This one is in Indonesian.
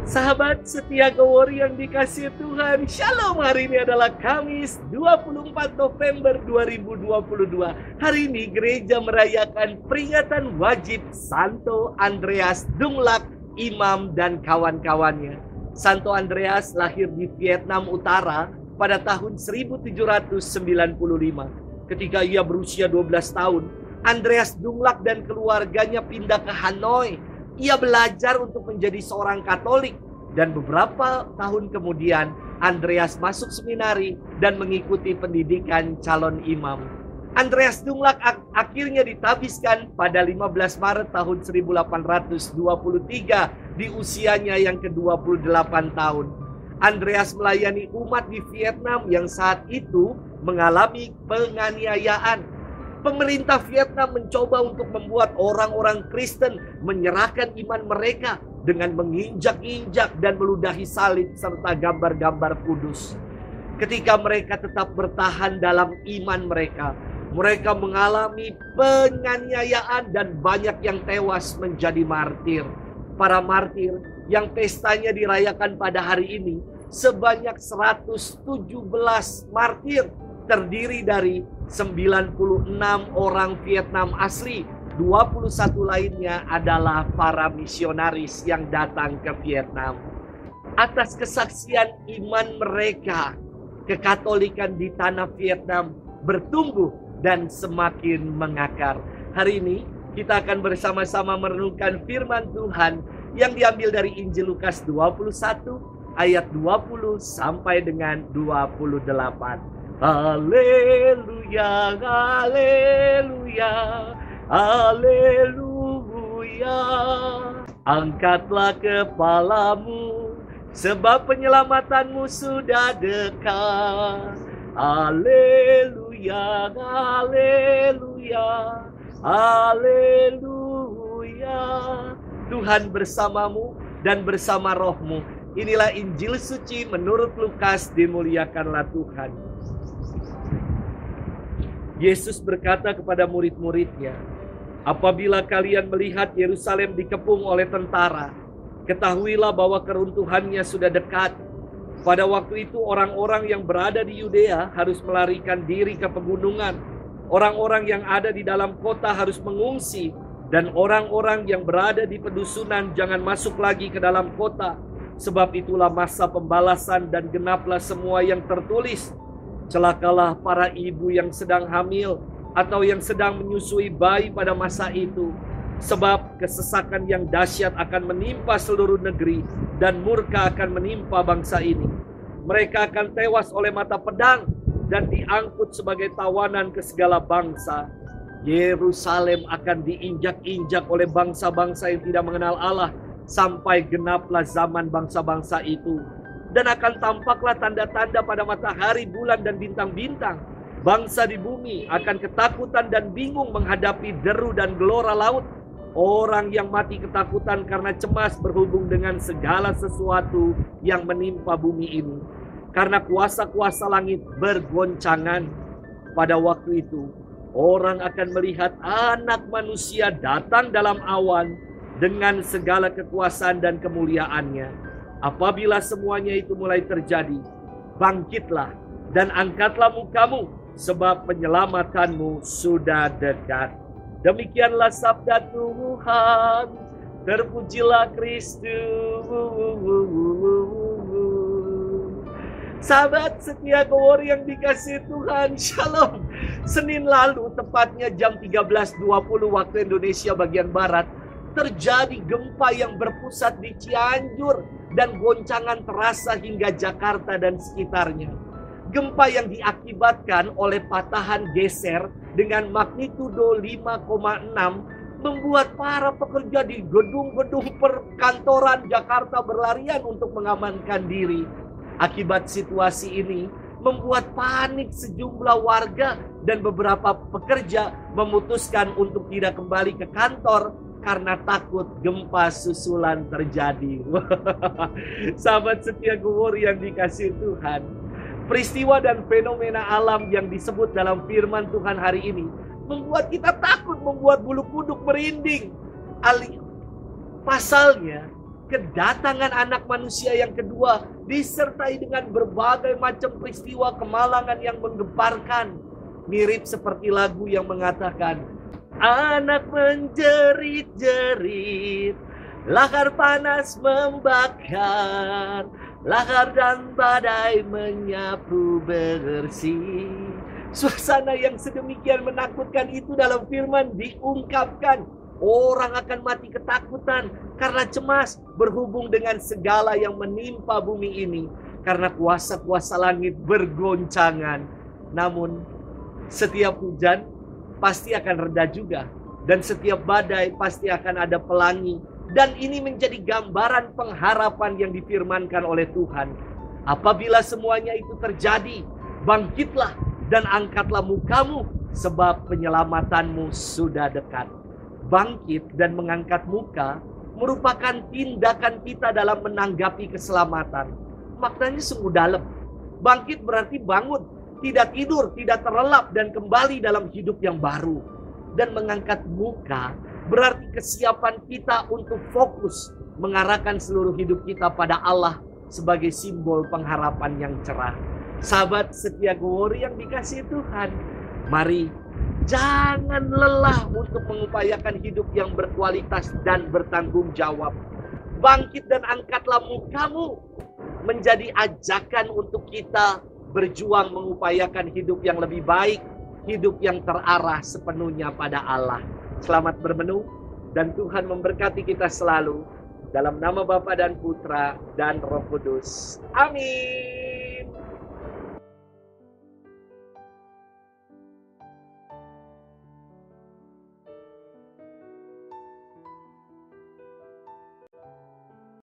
Sahabat setia Gowori yang dikasihi Tuhan, Shalom. Hari ini adalah Kamis 24 November 2022. Hari ini gereja merayakan peringatan wajib Santo Andreas Dunglac, imam dan kawan-kawannya. Santo Andreas lahir di Vietnam Utara pada tahun 1795. Ketika ia berusia 12 tahun, Andreas Dunglac dan keluarganya pindah ke Hanoi. Ia belajar untuk menjadi seorang Katolik dan beberapa tahun kemudian Andreas masuk seminari dan mengikuti pendidikan calon imam. Andreas Dunglac akhirnya ditabiskan pada 15 Maret tahun 1823 di usianya yang ke-28 tahun. Andreas melayani umat di Vietnam yang saat itu mengalami penganiayaan. Pemerintah Vietnam mencoba untuk membuat orang-orang Kristen menyerahkan iman mereka dengan menginjak-injak dan meludahi salib serta gambar-gambar kudus. Ketika mereka tetap bertahan dalam iman mereka, mereka mengalami penganiayaan dan banyak yang tewas menjadi martir. Para martir yang pestanya dirayakan pada hari ini sebanyak 117 martir, terdiri dari 96 orang Vietnam asli, 21 lainnya adalah para misionaris yang datang ke Vietnam. Atas kesaksian iman mereka, kekatolikan di tanah Vietnam bertumbuh dan semakin mengakar. Hari ini kita akan bersama-sama merenungkan firman Tuhan yang diambil dari Injil Lukas 21 ayat 20 sampai dengan 28. Haleluya, haleluya, haleluya. Angkatlah kepalamu, sebab penyelamatanmu sudah dekat. Haleluya, haleluya, haleluya. Tuhan bersamamu dan bersama rohmu. Inilah Injil suci menurut Lukas, dimuliakanlah Tuhan. Yesus berkata kepada murid-muridnya, apabila kalian melihat Yerusalem dikepung oleh tentara, ketahuilah bahwa keruntuhannya sudah dekat. Pada waktu itu orang-orang yang berada di Yudea harus melarikan diri ke pegunungan. Orang-orang yang ada di dalam kota harus mengungsi. Dan orang-orang yang berada di pedusunan jangan masuk lagi ke dalam kota. Sebab itulah masa pembalasan dan genaplah semua yang tertulis. Celakalah para ibu yang sedang hamil atau yang sedang menyusui bayi pada masa itu. Sebab kesesakan yang dahsyat akan menimpa seluruh negeri dan murka akan menimpa bangsa ini. Mereka akan tewas oleh mata pedang dan diangkut sebagai tawanan ke segala bangsa. Yerusalem akan diinjak-injak oleh bangsa-bangsa yang tidak mengenal Allah sampai genaplah zaman bangsa-bangsa itu. Dan akan tampaklah tanda-tanda pada matahari, bulan, dan bintang-bintang. Bangsa di bumi akan ketakutan dan bingung menghadapi deru dan gelora laut. Orang yang mati ketakutan karena cemas berhubung dengan segala sesuatu yang menimpa bumi ini. Karena kuasa-kuasa langit bergoncangan. Pada waktu itu, orang akan melihat Anak Manusia datang dalam awan dengan segala kekuasaan dan kemuliaannya. Apabila semuanya itu mulai terjadi, bangkitlah dan angkatlah mukamu, sebab penyelamatanmu sudah dekat. Demikianlah sabda Tuhan. Terpujilah Kristus. Sahabat setia Gowori yang dikasihi Tuhan, Shalom. Senin lalu, tepatnya jam 13.20 waktu Indonesia bagian Barat, terjadi gempa yang berpusat di Cianjur dan goncangan terasa hingga Jakarta dan sekitarnya. Gempa yang diakibatkan oleh patahan geser dengan magnitudo 5,6 membuat para pekerja di gedung-gedung perkantoran Jakarta berlarian untuk mengamankan diri. Akibat situasi ini membuat panik sejumlah warga dan beberapa pekerja memutuskan untuk tidak kembali ke kantor karena takut gempa susulan terjadi. Sahabat setia Gowori yang dikasihi Tuhan, peristiwa dan fenomena alam yang disebut dalam firman Tuhan hari ini membuat kita takut, membuat bulu kuduk merinding. Pasalnya, kedatangan anak manusia yang kedua disertai dengan berbagai macam peristiwa kemalangan yang menggemparkan. Mirip seperti lagu yang mengatakan, anak menjerit-jerit, lahar panas membakar, lahar dan badai menyapu bersih. Suasana yang sedemikian menakutkan itu dalam firman diungkapkan. Orang akan mati ketakutan karena cemas berhubung dengan segala yang menimpa bumi ini. Karena kuasa-kuasa langit bergoncangan. Namun setiap hujan pasti akan reda juga. Dan setiap badai pasti akan ada pelangi. Dan ini menjadi gambaran pengharapan yang difirmankan oleh Tuhan. Apabila semuanya itu terjadi, bangkitlah dan angkatlah mukamu, sebab penyelamatanmu sudah dekat. Bangkit dan mengangkat muka merupakan tindakan kita dalam menanggapi keselamatan. Maknanya sungguh dalam. Bangkit berarti bangun, tidak tidur, tidak terlelap, dan kembali dalam hidup yang baru. Dan mengangkat muka berarti kesiapan kita untuk fokus mengarahkan seluruh hidup kita pada Allah sebagai simbol pengharapan yang cerah. Sahabat setia Glory yang dikasihi Tuhan, mari jangan lelah untuk mengupayakan hidup yang berkualitas dan bertanggung jawab. Bangkit dan angkatlah mukamu menjadi ajakan untuk kita berjuang mengupayakan hidup yang lebih baik, hidup yang terarah sepenuhnya pada Allah. Selamat bermenung dan Tuhan memberkati kita selalu. Dalam nama Bapa dan Putra dan Roh Kudus. Amin.